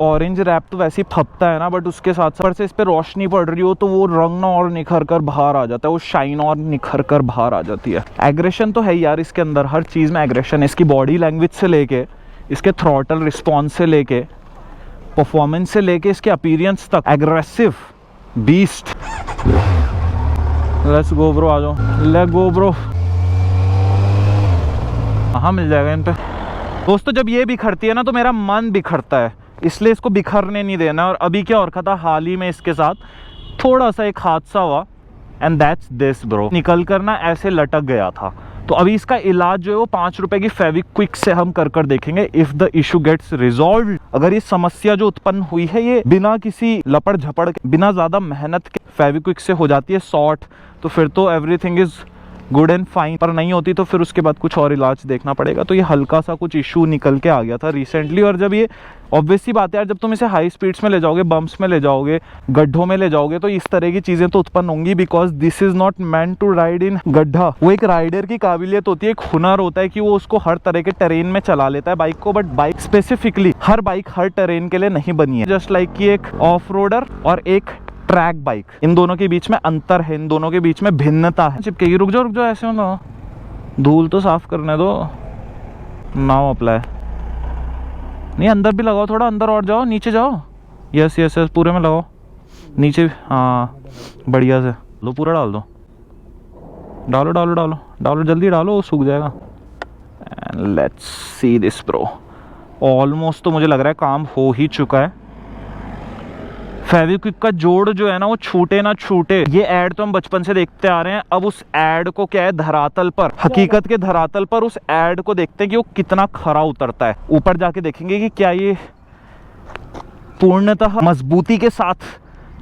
Orange rap तो वैसे ही फपता है ना, बट उसके साथ साथ से इस पे रोशनी पड़ रही हो तो वो रंग ना और निखर कर बाहर आ जाता है, वो शाइन और निखर कर बाहर आ जाती है। एग्रेशन तो है यार इसके अंदर, हर चीज़ में एग्रेशन है। इसकी बॉडी लैंग्वेज से लेके, इसके थ्रॉटल रिस्पॉन्स से लेके, परफॉर्मेंस से लेके, इसके अपीयरेंस तक aggressive beast. Let's go bro, आ जाओ, लेट्स गो ब्रो। हाँ मिल जाएगा इन पे। दोस्तों जब ये बिखरती है ना तो मेरा मन बिखरता है, इसलिए इसको बिखरने नहीं देना। और अभी क्या और था, हाल ही में इसके साथ थोड़ा सा एक हादसा हुआ, एंड दैट्स दिस ब्रो। निकल कर ना ऐसे लटक गया था। तो अभी इसका इलाज जो है वो 5 रुपए की फेविक्विक से हम कर देखेंगे, if the issue gets resolve. अगर ये समस्या जो उत्पन्न हुई है ये बिना किसी लपड़ झपड़ के, बिना ज्यादा मेहनत के फेविक्विक से हो जाती है सॉर्ट, तो फिर तो everything is good and fine. पर नहीं होती तो फिर उसके बाद कुछ और इलाज देखना पड़ेगा। तो ये हल्का सा कुछ इशू निकल के आ गया था रिसेंटली। और जब ये ऑब्वियस सी बात है यार, जब तुम इसे हाई स्पीड्स में ले जाओगे, बम्प्स में ले जाओगे, गड्ढों में ले जाओगे, तो इस तरह की चीजें तो उत्पन्न होंगी, because this is not meant to ride in गड्ढा। वो एक राइडर की काबिलियत होती है, एक हुनर होता है कि वो उसको हर तरह के टेरेन में चला लेता है बाइक को। But bike specifically, her bike her terrain के लिए नहीं बनी है। जस्ट लाइक कि एक ऑफ रोडर और एक ट्रैक बाइक, इन दोनों के बीच में अंतर है, इन दोनों के बीच में भिन्नता है। चिपकेगी, रुक जाओ ऐसे हो ना, धूल तो साफ करने दो। नाउ अप्लाई, नहीं अंदर भी लगाओ, थोड़ा अंदर और जाओ, नीचे जाओ। यस यस यस, पूरे में लगाओ नीचे, हाँ बढ़िया से लो, पूरा डाल दो। डालो डालो डालो डालो, जल्दी डालो, वो सूख जाएगा। And let's see this bro. Almost तो मुझे लग रहा है काम हो ही चुका है। फेविक्विक का जोड़ जो है ना वो छूटे ना छूटे, ये ऐड तो हम बचपन से देखते आ रहे हैं। अब उस ऐड को क्या है, धरातल पर, हकीकत के धरातल पर उस ऐड को देखते हैं कि वो कितना खरा उतरता है। ऊपर जाके देखेंगे कि क्या ये पूर्णतः मजबूती के साथ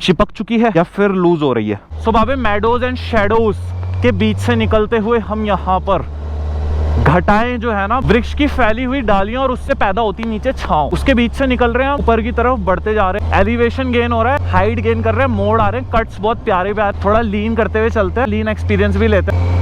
चिपक चुकी है या फिर लूज हो रही है। सो बाबे, मेडोज एंड शेडोज के बीच से निकलते हुए हम यहाँ पर घटाएं जो है ना, वृक्ष की फैली हुई डालियां और उससे पैदा होती नीचे छांव, उसके बीच से निकल रहे हैं, ऊपर की तरफ बढ़ते जा रहे हैं। एलिवेशन गेन हो रहा है, हाइट गेन कर रहे हैं, मोड़ आ रहे हैं, कट्स बहुत प्यारे प्यारे, थोड़ा लीन करते हुए चलते हैं, लीन एक्सपीरियंस भी लेते हैं।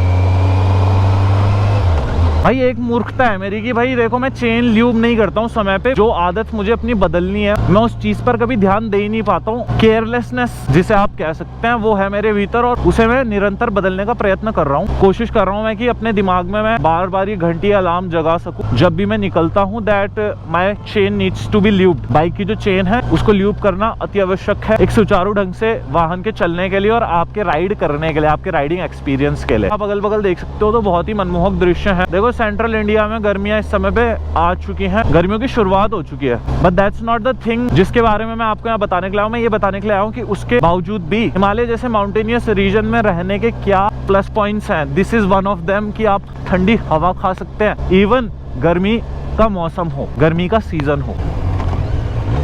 भाई एक मूर्खता है मेरी कि भाई देखो, मैं चेन ल्यूब नहीं करता हूँ समय पे। जो आदत मुझे अपनी बदलनी है, मैं उस चीज पर कभी ध्यान दे ही नहीं पाता हूँ। केयरलेसनेस जिसे आप कह सकते हैं, वो है मेरे भीतर और उसे मैं निरंतर बदलने का प्रयत्न कर रहा हूँ। कोशिश कर रहा हूँ मैं कि अपने दिमाग में मैं बार बार ये घंटी अलार्म जगा सकूं जब भी मैं निकलता हूँ, that my chain needs to be lubed. Bike की जो चेन है उसको ल्यूब करना अति आवश्यक है, एक सुचारू ढंग से वाहन के चलने के लिए और आपके राइड करने के लिए, आपके राइडिंग एक्सपीरियंस के लिए। आप अगल बगल देख सकते हो तो बहुत ही मनमोहक दृश्य है। देखो, सेंट्रल इंडिया में गर्मियां इस समय पे आ चुकी हैं, गर्मियों की शुरुआत हो चुकी है। But that's not the thing जिसके बारे में मैं आपको यहाँ बताने के लिए आया हूँ। मैं ये बताने के लिए आया हूँ कि उसके बावजूद भी हिमालय जैसे माउंटेनियस रीजन में रहने के क्या प्लस पॉइंट्स हैं। This is one of them कि आप ठंडी हवा खा सकते हैं, इवन गर्मी का मौसम हो, गर्मी का सीजन हो।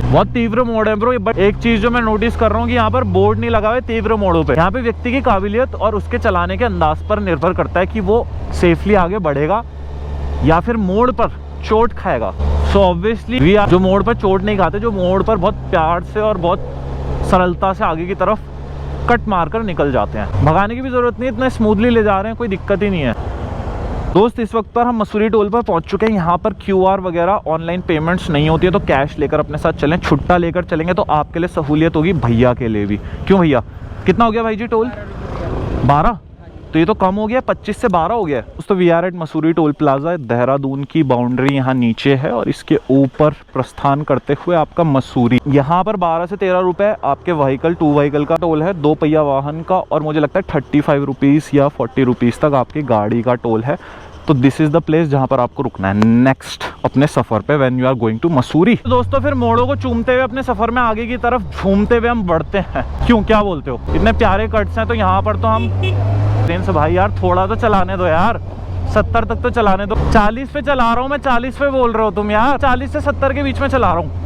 बहुत तीव्र मोड़ है ब्रो। बट एक चीज जो मैं नोटिस कर रहा हूँ कि यहाँ पर बोर्ड नहीं लगा हुआ है तीव्र मोड़ों पे। यहाँ पे व्यक्ति की काबिलियत और उसके चलाने के अंदाज पर निर्भर करता है कि वो सेफली आगे बढ़ेगा या फिर मोड़ पर चोट खाएगा। सो ऑब्वियसली जो मोड़ पर चोट नहीं खाते, जो मोड़ पर बहुत प्यार से और बहुत सरलता से आगे की तरफ कट मारकर निकल जाते हैं। भगाने की भी जरूरत नहीं, इतना स्मूथली ले जा रहे हैं, कोई दिक्कत ही नहीं है। दोस्त, इस वक्त पर हम मसूरी टोल पर पहुंच चुके हैं। यहाँ पर QR वगैरह ऑनलाइन पेमेंट्स नहीं होती है, तो कैश लेकर अपने साथ चलें। छुट्टा लेकर चलेंगे तो आपके लिए सहूलियत होगी, भैया के लिए भी। क्यों भैया, कितना हो गया भाई जी टोल? 12? तो ये तो कम हो गया, 25 से 12 हो गया। दोस्तों, we are at Mussoorie toll plaza. Dehradun की बाउंड्री यहाँ नीचे है और इसके ऊपर प्रस्थान करते हुए आपका मसूरी। यहाँ पर 12 से 13 रुपए आपके व्हीकल, 2 व्हीकल का टोल है, 2 पहिया वाहन का, और मुझे लगता है 35 रुपीज़ या 40 रुपीज़ तक आपकी गाड़ी का टोल है। तो दिस इज द प्लेस जहाँ पर आपको रुकना है नेक्स्ट अपने सफर पे, when you are going to Mussoorie. तो दोस्तों, फिर मोड़ों को चूमते हुए अपने सफर में आगे की तरफ झूमते हुए हम बढ़ते हैं। क्यों, क्या बोलते हो? इतने प्यारे कट्स हैं तो यहाँ पर तो हम ट्रेन से, भाई यार थोड़ा तो चलाने दो यार, 70 तक तो चलाने दो। 40 पे चला रहा हूँ मैं, 40 पे बोल रहे हो तुम यार। 40 से 70 के बीच में चला रहा हूँ।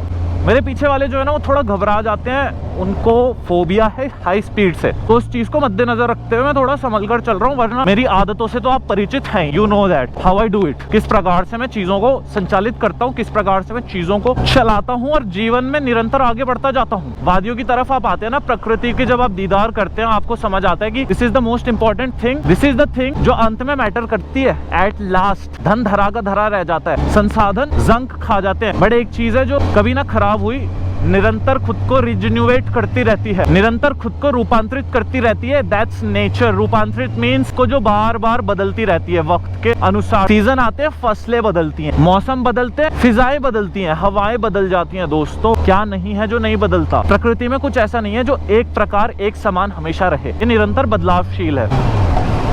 मेरे पीछे वाले जो है ना वो थोड़ा घबरा जाते हैं, उनको फोबिया है हाई स्पीड से। तो उस चीज को मद्देनजर रखते हुए मैं थोड़ा संभल कर चल रहा हूँ, वरना मेरी आदतों से तो आप परिचित हैं, you know that how I do it, किस प्रकार से मैं चीजों को संचालित करता हूँ, किस प्रकार से मैं चीजों को चलाता हूँ और जीवन में निरंतर आगे बढ़ता जाता हूँ। वादियों की तरफ आप आते हैं ना, प्रकृति के जब आप दीदार करते हैं, आपको समझ आता है कि this is the most important thing, this is the thing जो अंत में मैटर करती है। एट लास्ट धन धरा का धरा रह जाता है, संसाधन जंक खा जाते हैं, बट एक चीज है जो कभी ना खराब हुई निरंतर खुद को रिजेन्युएट करती रहती है, निरंतर खुद को रूपांतरित करती रहती है। That's nature. रूपांतरित मीन्स को जो बार बार बदलती रहती है वक्त के अनुसार। सीजन आते हैं, फसलें बदलती हैं, मौसम बदलते हैं, फिजाएं बदलती हैं, हवाएं बदल जाती हैं। दोस्तों, क्या नहीं है जो नहीं बदलता? प्रकृति में कुछ ऐसा नहीं है जो एक प्रकार एक समान हमेशा रहे। ये निरंतर बदलावशील है।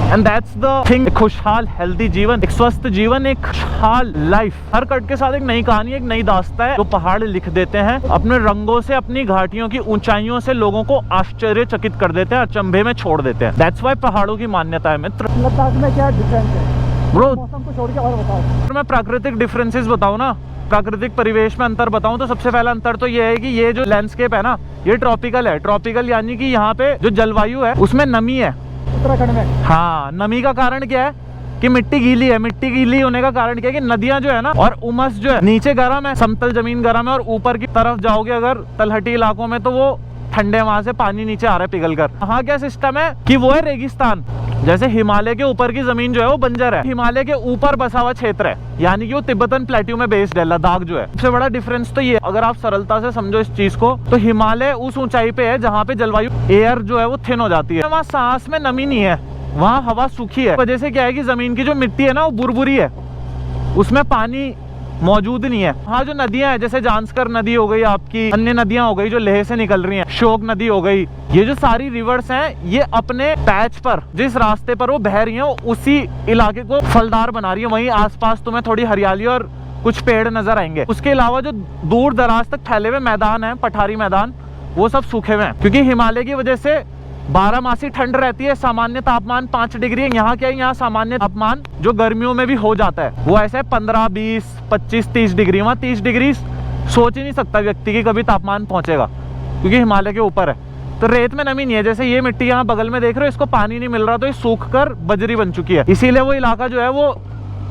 And that's the thing. खुशहाल हेल्दी जीवन, एक स्वस्थ जीवन, एक खुशहाल लाइफ। हर कट के साथ एक नई कहानी, एक नई दास्तां है जो पहाड़ लिख देते हैं। अपने रंगों से, अपनी घाटियों की ऊंचाइयों से लोगों को आश्चर्यचकित कर देते हैं, अचंभे में छोड़ देते हैं। दैट्स वाई पहाड़ों की मान्यता है मित्र। लद्दाख में क्या डिफरेंस है ब्रो? मौसम को छोड़ के और बताओ। मैं प्राकृतिक डिफरेंसेस बताऊं ना, प्राकृतिक परिवेश में अंतर बताऊं तो सबसे पहला अंतर तो ये है कि ये जो लैंडस्केप है ना, ये ट्रॉपिकल है। ट्रॉपिकल यानी कि यहाँ पे जो जलवायु है उसमें नमी है। उत्तराखंड में हाँ, नमी का कारण क्या है कि मिट्टी गीली है। मिट्टी गीली होने का कारण क्या है कि नदियां जो है ना, और उमस जो है, नीचे गर्म है, समतल जमीन गर्म है, और ऊपर की तरफ जाओगे अगर तलहटी इलाकों में तो वो ठंडे, वहां से पानी नीचे आ रहा है पिघल कर। वहाँ क्या सिस्टम है कि वो है रेगिस्तान। जैसे हिमालय के ऊपर की जमीन जो है वो बंजर है, हिमालय के ऊपर बसा हुआ क्षेत्र है, यानी कि वो तिब्बतन प्लेट्यू में बेस्ड है, लद्दाख जो है। सबसे बड़ा डिफरेंस तो ये, अगर आप सरलता से समझो इस चीज को, तो हिमालय उस ऊंचाई पे है जहाँ पे जलवायु, एयर जो है वो थिन हो जाती है। वहाँ सांस में नमी नहीं है, वहाँ हवा सूखी है। वजह से क्या है कि जमीन की जो मिट्टी है ना वो बुरबुरी है, उसमें पानी मौजूद नहीं है। हाँ, जो नदियां हैं जैसे जांस्कर नदी हो गई, आपकी अन्य नदियां हो गई जो लेह से निकल रही हैं, शोक नदी हो गई, ये जो सारी रिवर्स हैं ये अपने पैच पर, जिस रास्ते पर वो बह रही हैं, उसी इलाके को फलदार बना रही है। वहीं आसपास तुम्हें थोड़ी हरियाली और कुछ पेड़ नजर आएंगे। उसके अलावा जो दूर दराज तक फैले हुए मैदान है, पठारी मैदान, वो सब सूखे हुए हैं, क्योंकि हिमालय की वजह से 12 मासी ठंड रहती है। सामान्य तापमान 5 डिग्री है। यहाँ क्या है, यहाँ सामान्य तापमान जो गर्मियों में भी हो जाता है वो ऐसे 15, 20, 25, 30 डिग्री। वहाँ 30 डिग्री सोच ही नहीं सकता व्यक्ति की कभी तापमान पहुंचेगा, क्योंकि हिमालय के ऊपर है। तो रेत में नमी नहीं है। जैसे ये मिट्टी यहाँ बगल में देख रहे हो, इसको पानी नहीं मिल रहा तो ये सूख कर बजरी बन चुकी है। इसीलिए वो इलाका जो है वो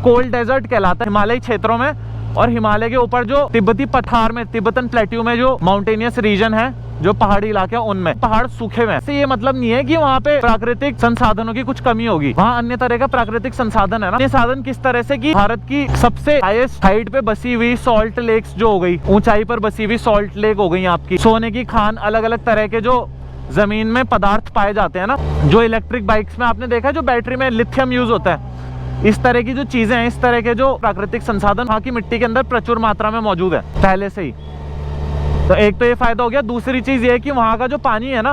कोल्ड डेजर्ट कहलाता है हिमालयी क्षेत्रों में। और हिमालय के ऊपर जो तिब्बती पठार में, तिब्बतन प्लेट्यू में जो माउंटेनियस रीजन है, जो पहाड़ी इलाके हैं, उनमें पहाड़ सूखे हुए हैं। ये मतलब नहीं है कि वहाँ पे प्राकृतिक संसाधनों की कुछ कमी होगी। वहाँ अन्य तरह का प्राकृतिक संसाधन है ना। ये साधन किस तरह से कि भारत की सबसे हाईएस्ट हाइट पे बसी हुई सॉल्ट लेक्स जो हो गई, ऊंचाई पर बसी हुई सॉल्ट लेक हो गई आपकी, सोने की खान, अलग अलग तरह के जो जमीन में पदार्थ पाए जाते हैं ना, जो इलेक्ट्रिक बाइक्स में आपने देखा है जो बैटरी में लिथियम यूज होता है, इस तरह की जो चीजें हैं, इस तरह के जो प्राकृतिक संसाधन वहाँ की मिट्टी के अंदर प्रचुर मात्रा में मौजूद है पहले से ही। तो एक तो ये फायदा हो गया। दूसरी चीज ये है कि वहाँ का जो पानी है ना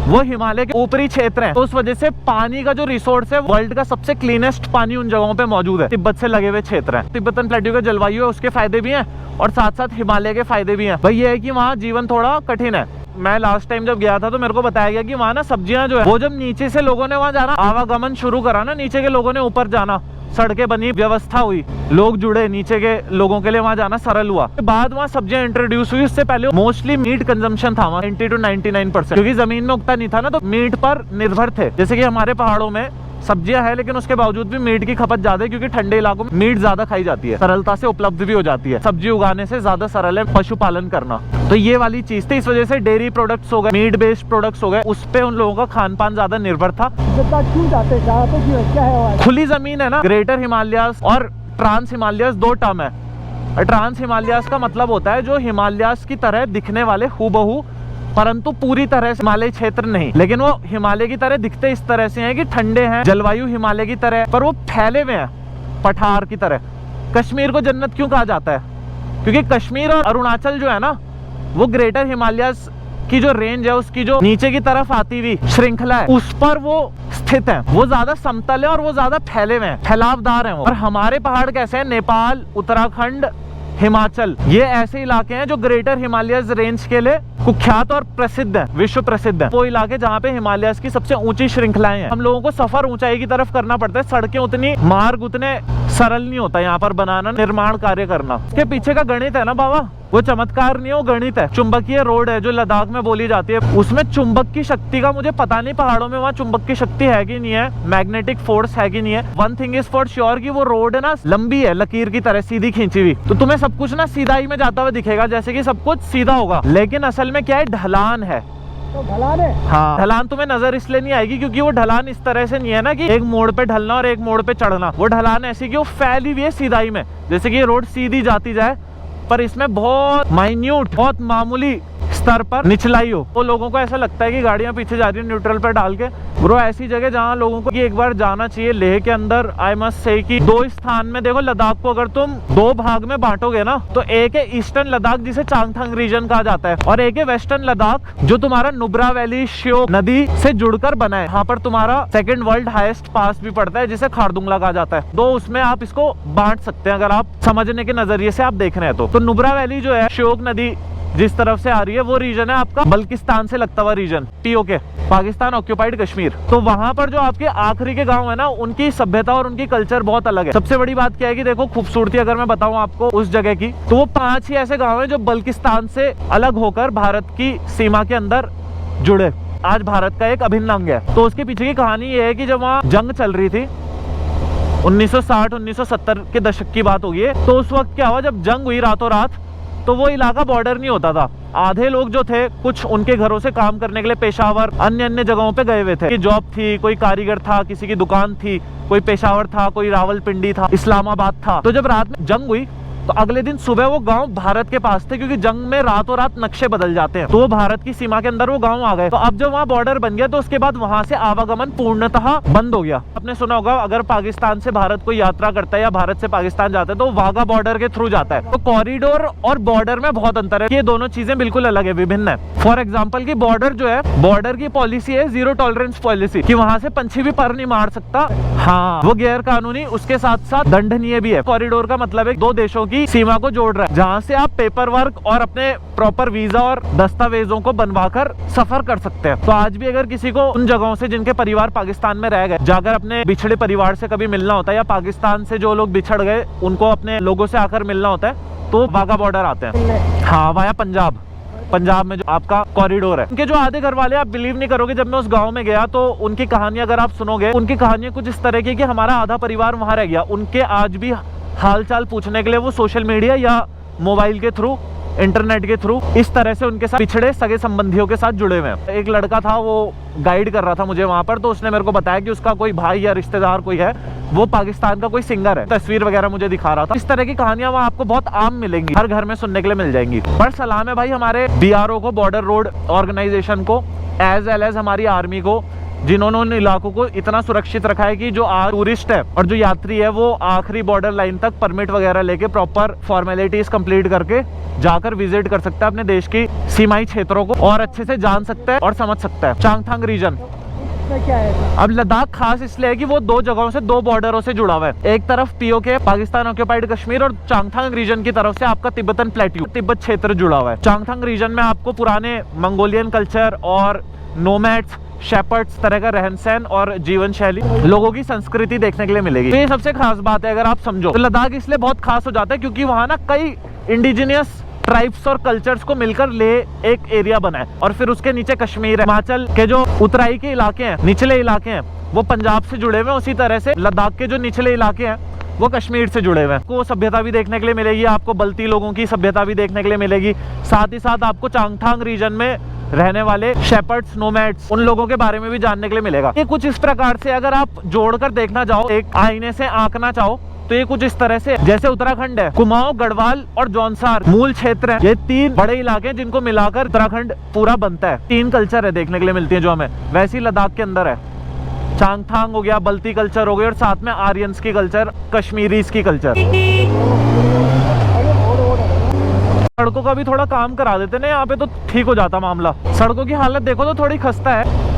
वो हिमालय के ऊपरी क्षेत्र है, तो उस वजह से पानी का जो रिसोर्स है, वर्ल्ड का सबसे क्लीनेस्ट पानी उन जगहों पे मौजूद है। तिब्बत से लगे हुए क्षेत्र है। तिब्बतन प्लेट्यू का जलवायु है, उसके फायदे भी हैं और साथ साथ हिमालय के फायदे भी हैं। भाई ये है कि वहाँ जीवन थोड़ा कठिन है। मैं लास्ट टाइम जब गया था तो मेरे को बताया गया कि वहाँ ना सब्जियां जो है वो जब नीचे से लोगों ने वहाँ जाना, आवागमन शुरू करा ना, नीचे के लोगों ने ऊपर जाना, सड़कें बनी, व्यवस्था हुई, लोग जुड़े, नीचे के लोगों के लिए वहाँ जाना सरल हुआ। बाद वहाँ सब्जियां इंट्रोड्यूस हुई। उससे पहले मोस्टली मीट कंजम्पशन था वहाँ 90 to 99%, क्योंकि जमीन में उगता नहीं था ना, तो मीट पर निर्भर थे। जैसे कि हमारे पहाड़ों में सब्जियां है, लेकिन उसके बावजूद भी मीट की खपत ज्यादा है, क्योंकि ठंडे इलाकों में मीट ज्यादा खाई जाती है, सरलता से उपलब्ध भी हो जाती है। सब्जी उगाने से ज्यादा सरल है पशुपालन करना। तो ये वाली चीज थी। इस वजह से डेयरी प्रोडक्ट्स हो गए, मीट बेस्ड प्रोडक्ट्स हो गए, उस पे उन लोगों का खान पान ज्यादा निर्भर था। क्यों जाते क्या है? खुली जमीन है ना। ग्रेटर हिमालयास और ट्रांस हिमालयास 2 टर्म है। ट्रांस हिमालयास का मतलब होता है जो हिमालयास की तरह दिखने वाले हूबहू, परंतु पूरी तरह से हिमालय क्षेत्र नहीं, लेकिन वो हिमालय की तरह दिखते इस तरह से हैं कि ठंडे हैं, जलवायु हिमालय की तरह, पर वो फैले हुए हैं पठार की तरह। कश्मीर को जन्नत क्यों कहा जाता है? क्योंकि कश्मीर और अरुणाचल जो है ना, वो ग्रेटर हिमालयास की जो रेंज है, उसकी जो नीचे की तरफ आती हुई श्रृंखला है, उस पर वो स्थित है। वो ज्यादा समतल है और वो ज्यादा फैले हुए हैं, फैलावदार हैं वो। और हमारे पहाड़ कैसे हैं? नेपाल, उत्तराखंड, हिमाचल, ये ऐसे इलाके हैं जो ग्रेटर हिमालयस रेंज के लिए कुख्यात और प्रसिद्ध है, विश्व प्रसिद्ध है। वो इलाके जहाँ पे हिमालयस की सबसे ऊंची श्रृंखलाएं हैं। हम लोगों को सफर ऊंचाई की तरफ करना पड़ता है। सड़कें उतनी, मार्ग उतने सरल नहीं होता यहाँ पर बनाना, निर्माण कार्य करना। इसके पीछे का गणित है ना बाबा, वो चमत्कार नहीं है, वो गणित है। चुंबकीय रोड है जो लद्दाख में बोली जाती है, उसमें चुंबक की शक्ति का मुझे पता नहीं पहाड़ों में वहाँ चुंबक की शक्ति है कि नहीं है, मैग्नेटिक फोर्स है कि नहीं है। One thing is for sure कि वो रोड है ना लंबी है, लकीर की तरह सीधी खींची हुई, तो तुम्हें सब कुछ ना सीधाई में जाता हुआ दिखेगा, जैसे कि सब कुछ सीधा होगा, लेकिन असल में क्या है, ढलान है। तो ढलान है। हाँ, ढलान तुम्हें नजर इसलिए नहीं आएगी क्योंकि वो ढलान इस तरह से नहीं है ना कि एक मोड़ पे ढलना और एक मोड़ पे चढ़ना। वो ढलान ऐसी कि वो फैली हुई है सीधाई में, जैसे कि ये रोड सीधी जाती जाए पर इसमें बहुत माइन्यूट, बहुत मामूली स्तर पर निचलाई हो, तो लोगों को ऐसा लगता है कि गाड़ियां पीछे जा रही है न्यूट्रल पर डाल के। ब्रो ऐसी जगह जहां लोगों को एक बार जाना चाहिए, लेह के अंदर आई मस्ट से कि 2 स्थान में देखो, लद्दाख को अगर तुम 2 भाग में बांटोगे ना, तो एक है ईस्टर्न लद्दाख जिसे चांगथांग रीजन कहा जाता है, और एक है वेस्टर्न लद्दाख जो तुम्हारा नुब्रा वैली श्योक नदी से जुड़कर बना है। यहाँ पर तुम्हारा सेकंड वर्ल्ड हाईएस्ट पास भी पड़ता है जिसे खारदुंगला कहा जाता है। तो उसमें आप इसको बांट सकते हैं अगर आप समझने के नजरिए से आप देख रहे हैं तो नुब्रा वैली जो है, श्योक नदी जिस तरफ से आ रही है, वो रीजन है आपका बल्किस्तान से लगता हुआ region, POK, Pakistan occupied Kashmir. तो वहां पर जो आपके आखिरी के गांव है ना, उनकी सभ्यता और उनकी कल्चर बहुत अलग है। सबसे बड़ी बात क्या है कि देखो, खूबसूरती अगर मैं बताऊं आपको उस जगह की, तो वो 5 ही ऐसे गांव है जो बल्किस्तान से अलग होकर भारत की सीमा के अंदर जुड़े, आज भारत का एक अभिन्न अंग है। तो उसके पीछे की कहानी ये है कि जब वहाँ जंग चल रही थी 1960-1970 के दशक की बात होगी, तो उस वक्त क्या हुआ, जब जंग हुई रातों रात, तो वो इलाका बॉर्डर नहीं होता था। आधे लोग जो थे, कुछ उनके घरों से काम करने के लिए पेशावर अन्य अन्य जगहों पे गए हुए थे, कि जॉब थी, कोई कारीगर था, किसी की दुकान थी, कोई पेशावर था, कोई रावलपिंडी था, इस्लामाबाद था। तो जब रात में जंग हुई, तो अगले दिन सुबह वो गांव भारत के पास थे, क्योंकि जंग में रातों रात नक्शे बदल जाते हैं। तो वो भारत की सीमा के अंदर वो गांव आ गए। तो अब जब वहाँ बॉर्डर बन गया, तो उसके बाद वहां से आवागमन पूर्णतः बंद हो गया। आपने सुना होगा, अगर पाकिस्तान से भारत को यात्रा करता है या भारत से पाकिस्तान जाता है, तो वाघा बॉर्डर के थ्रू जाता है। तो कॉरिडोर और बॉर्डर में बहुत अंतर है, ये दोनों चीजें बिल्कुल अलग है, विभिन्न है। फॉर एग्जाम्पल की बॉर्डर जो है, बॉर्डर की पॉलिसी है 0 टॉलरेंस पॉलिसी, कि वहां से पंछी भी पर नहीं मार सकता। हाँ, वो गैर कानूनी, उसके साथ साथ दंडनीय भी है। कॉरिडोर का मतलब है 2 देशों की सीमा को जोड़ रहा है, जहां से आप पेपर वर्क और अपने प्रॉपर वीजा और दस्तावेजों को बनवाकर सफर कर सकते हैं। तो आज भी अगर किसी को उन जगहों से जिनके परिवार पाकिस्तान में रह गए, जाकर अपने बिछड़े परिवार से कभी मिलना होता है, या पाकिस्तान से जो लोग बिछड़ गए उनको अपने लोगों से आकर मिलना होता है, तो वाघा बॉर्डर आते हैं। हाँ, वाया पंजाब में जो आपका कॉरिडोर है। उनके जो आधे घर वाले, आप बिलीव नहीं करोगे, जब मैं उस गांव में गया तो उनकी कहानी अगर आप सुनोगे, उनकी कहानियां कुछ इस तरह की कि हमारा आधा परिवार वहां रह गया। उनके आज भी हाल चाल पूछने के लिए वो सोशल मीडिया या मोबाइल के थ्रू, इंटरनेट के थ्रू, इस तरह से उनके साथ पिछड़े सगे संबंधियों के साथ जुड़े हुए हैं। एक लड़का था, वो गाइड कर रहा था मुझे वहां पर, तो उसने मेरे को बताया कि उसका कोई भाई या रिश्तेदार कोई है, वो पाकिस्तान का कोई सिंगर है, तस्वीर वगैरह मुझे दिखा रहा था। इस तरह की कहानियां वहाँ आपको बहुत आम मिलेंगी, हर घर में सुनने के लिए मिल जाएंगी। पर सलाम है भाई हमारे BRO को, बॉर्डर रोड ऑर्गेनाइजेशन को, एज वेल एज हमारी आर्मी को, जिन्होंने उन इलाकों को इतना सुरक्षित रखा है कि जो टूरिस्ट है और जो यात्री है, वो आखिरी बॉर्डर लाइन तक परमिट वगैरह लेके प्रॉपर फॉर्मेलिटीज कंप्लीट करके जाकर विजिट कर सकता है अपने देश की सीमाई क्षेत्रों को, और अच्छे से जान सकता है और समझ सकता है। चांगथांग रीजन क्या है? अब लद्दाख खास इसलिए है कि वो 2 जगहों से, 2 बॉर्डरों से जुड़ा हुआ है। एक तरफ पीओके, पाकिस्तान ऑक्यूपाइड कश्मीर, और चांगथांग रीजन की तरफ से आपका तिब्बतन प्लेट्यू, तिब्बत क्षेत्र जुड़ा हुआ है। चांगथांग रीजन में आपको पुराने मंगोलियन कल्चर और नोमैड्स, शेपर्ड्स तरह का रहन सहन और जीवन शैली, लोगों की संस्कृति देखने के लिए मिलेगी। तो ये सबसे खास बात है अगर आप समझो। तो लद्दाख इसलिए बहुत खास हो जाता है क्योंकि वहाँ ना कई इंडिजिनियस ट्राइब्स और कल्चर्स को मिलकर ले एक एरिया बना है, और फिर उसके नीचे कश्मीर है। हिमाचल के जो उतराई के इलाके हैं, निचले इलाके हैं, वो पंजाब से जुड़े हुए हैं। उसी तरह से लद्दाख के जो निचले इलाके हैं वो कश्मीर से जुड़े हुए हैं। आपको सभ्यता भी देखने के लिए मिलेगी, आपको बल्ती लोगों की सभ्यता भी देखने के लिए मिलेगी। साथ ही साथ आपको चांगथांग रीजन में रहने वाले शेपर्ड्स, नोमैड्स, उन लोगों के बारे में भी जानने के लिए मिलेगा। ये कुछ इस प्रकार से अगर आप जोड़कर देखना चाहो, एक आईने से आंकना चाहो, तो ये कुछ इस तरह से, जैसे उत्तराखंड है, कुमाऊं, गढ़वाल और जौनसार मूल क्षेत्र है। ये 3 बड़े इलाके हैं जिनको मिलाकर उत्तराखंड पूरा बनता है। 3 कल्चर है देखने के लिए मिलती है जो हमें, वैसे ही लद्दाख के अंदर है। चांगथांग हो गया, बल्ती कल्चर हो गया, और साथ में आर्यंस की कल्चर, कश्मीरीज की कल्चर। सड़कों का भी थोड़ा काम करा देते ना यहाँ पे, तो ठीक हो जाता मामला। सड़कों की हालत देखो तो थोड़ी खस्ता है।